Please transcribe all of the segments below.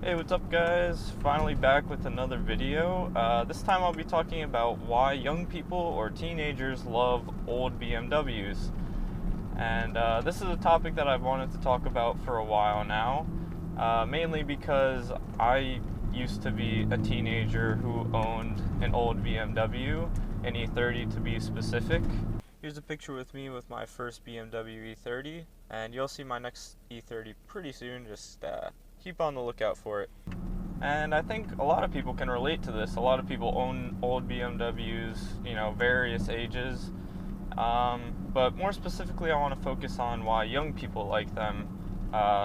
Hey, what's up guys? Finally back with another video. This time I'll be talking about why young people or teenagers love old BMWs. And this is a topic that I've wanted to talk about for a while now, mainly because I used to be a teenager who owned an old BMW, an E30 to be specific. Here's a picture with me with my first BMW E30, and you'll see my next E30 pretty soon. Just keep on the lookout for it. And I think a lot of people can relate to this. A lot of people own old BMWs, various ages. But more specifically, I want to focus on why young people like them,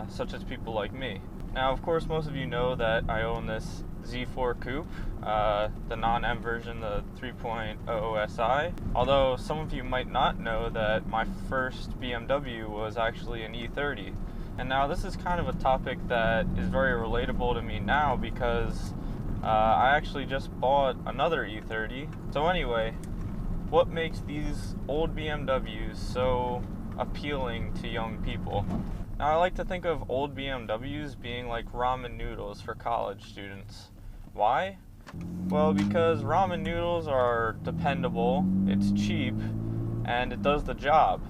such as people like me. Now, of course, most of you know that I own this Z4 Coupe, the non-M version, the 3.0 SI. Although some of you might not know that my first BMW was actually an E30. And now this is kind of a topic that is very relatable to me now because I actually just bought another E30. So anyway, what makes these old BMWs so appealing to young people? Now I like to think of old BMWs being like ramen noodles for college students. Why? Well, because ramen noodles are dependable, it's cheap, and it does the job.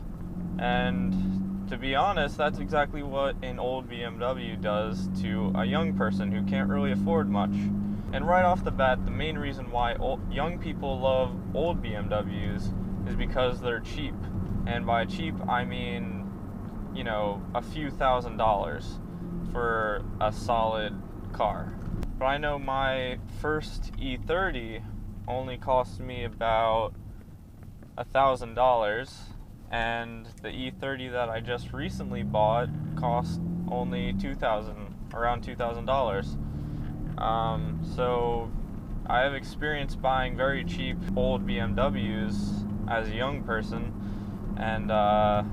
And to be honest, that's exactly what an old BMW does to a young person who can't really afford much. And right off the bat, the main reason why young people love old BMWs is because they're cheap. And by cheap, I mean, a few $1,000s for a solid car. But I know my first E30 only cost me about $1,000. And the E30 that I just recently bought cost only around $2,000. So I have experience buying very cheap old BMWs as a young person, and I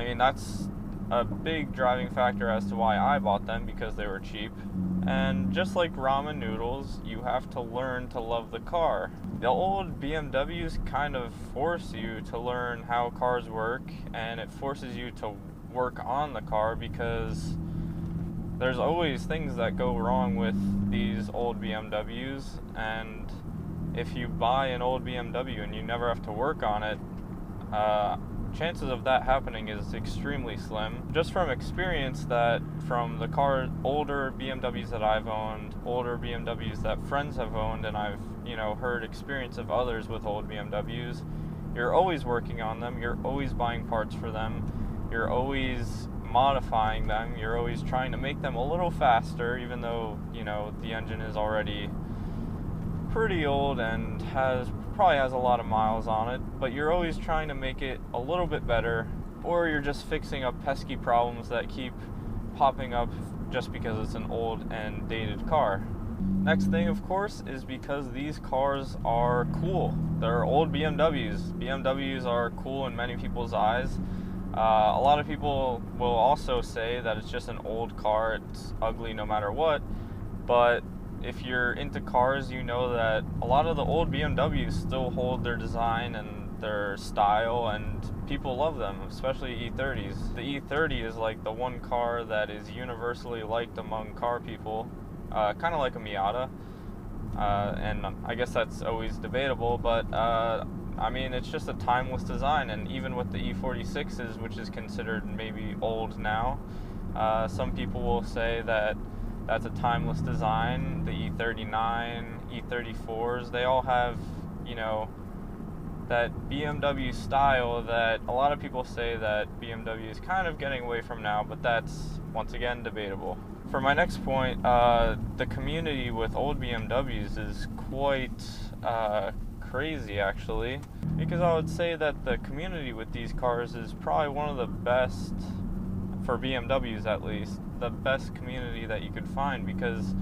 mean that's a big driving factor as to why I bought them, because they were cheap. And just like ramen noodles, you have to learn to love the car. The old BMWs kind of force you to learn how cars work, and it forces you to work on the car because there's always things that go wrong with these old BMWs, and if you buy an old BMW and you never have to work on it, chances of that happening is extremely slim. Just from experience, that from the older BMWs that I've owned, older BMWs that friends have owned, and I've heard experience of others with old BMWs, you're always working on them, you're always buying parts for them, you're always modifying them, you're always trying to make them a little faster, even though the engine is already pretty old and probably has a lot of miles on it, but you're always trying to make it a little bit better, or you're just fixing up pesky problems that keep popping up just because it's an old and dated car. Next thing, of course, is because these cars are cool. They're old BMWs. BMWs are cool in many people's eyes. A lot of people will also say that it's just an old car, it's ugly no matter what, but if you're into cars, you know that a lot of the old BMWs still hold their design and their style, and people love them, especially E30s. The E30 is like the one car that is universally liked among car people, kind of like a Miata, and I guess that's always debatable, but I mean, it's just a timeless design. And even with the E46s, which is considered maybe old now, some people will say that that's a timeless design. The E39, E34s, they all have, that BMW style that a lot of people say that BMW is kind of getting away from now, but that's, once again, debatable. For my next point, the community with old BMWs is quite crazy, actually, because I would say that the community with these cars is probably one of the best, for BMWs at least, the best community that you could find, because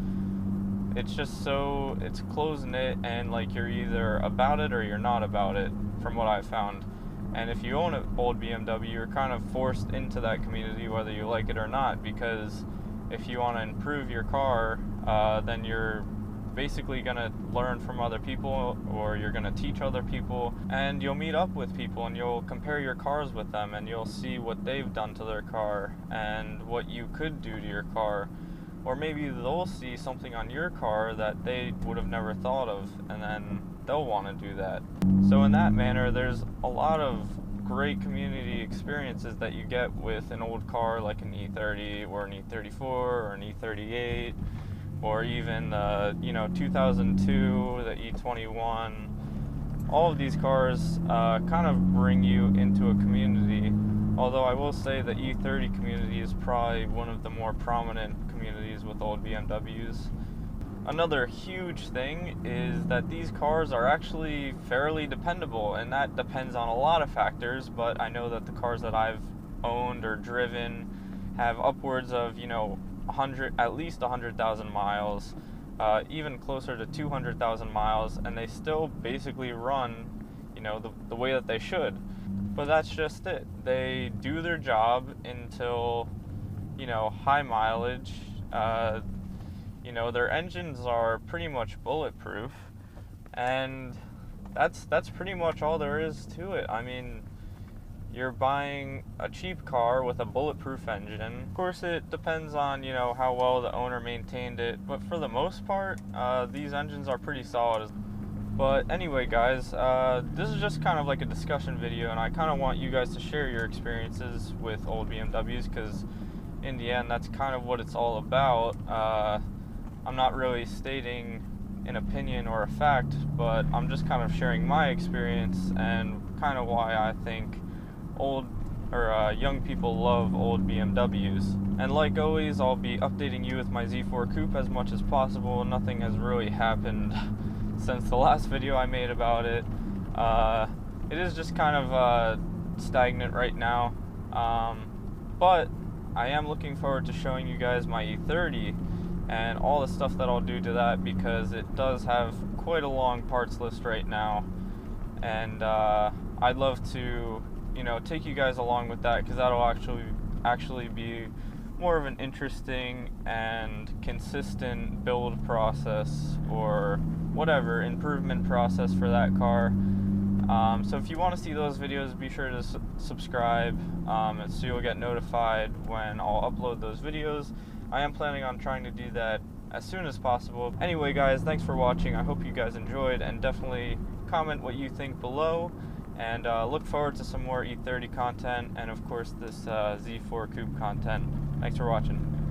it's just it's close-knit, and like you're either about it or you're not about it, from what I've found. And if you own an old BMW, you're kind of forced into that community whether you like it or not, because if you want to improve your car, then you're basically going to learn from other people, or you're going to teach other people, and you'll meet up with people and you'll compare your cars with them, and you'll see what they've done to their car and what you could do to your car, or maybe they'll see something on your car that they would have never thought of, and then they'll want to do that. So in that manner, there's a lot of great community experiences that you get with an old car like an E30 or an E34 or an E38, or even the 2002, the E21. All of these cars kind of bring you into a community, although I will say the E30 community is probably one of the more prominent communities with old BMWs. Another huge thing is that these cars are actually fairly dependable, and that depends on a lot of factors, but I know that the cars that I've owned or driven have upwards of, at least 100,000 miles, even closer to 200,000 miles, and they still basically run, the way that they should. But that's just it. They do their job until, high mileage. Their engines are pretty much bulletproof, and that's pretty much all there is to it. I mean, you're buying a cheap car with a bulletproof engine. Of course, it depends on, how well the owner maintained it, but for the most part, these engines are pretty solid. But anyway, guys, this is just kind of like a discussion video, and I kind of want you guys to share your experiences with old BMWs, because in the end, that's kind of what it's all about. I'm not really stating an opinion or a fact, but I'm just kind of sharing my experience and kind of why I think young people love old BMWs. And like always, I'll be updating you with my Z4 Coupe as much as possible. Nothing has really happened since the last video I made about it. It is just kind of stagnant right now, but I am looking forward to showing you guys my E30 and all the stuff that I'll do to that, because it does have quite a long parts list right now, and I'd love to take you guys along with that, because that'll actually be more of an interesting and consistent build process, or whatever, improvement process for that car. So if you want to see those videos, be sure to subscribe, so you'll get notified when I'll upload those videos. I am planning on trying to do that as soon as possible. Anyway, guys, thanks for watching. I hope you guys enjoyed, and definitely comment what you think below, and look forward to some more E30 content, and of course this Z4 Coupe content. Thanks for watching.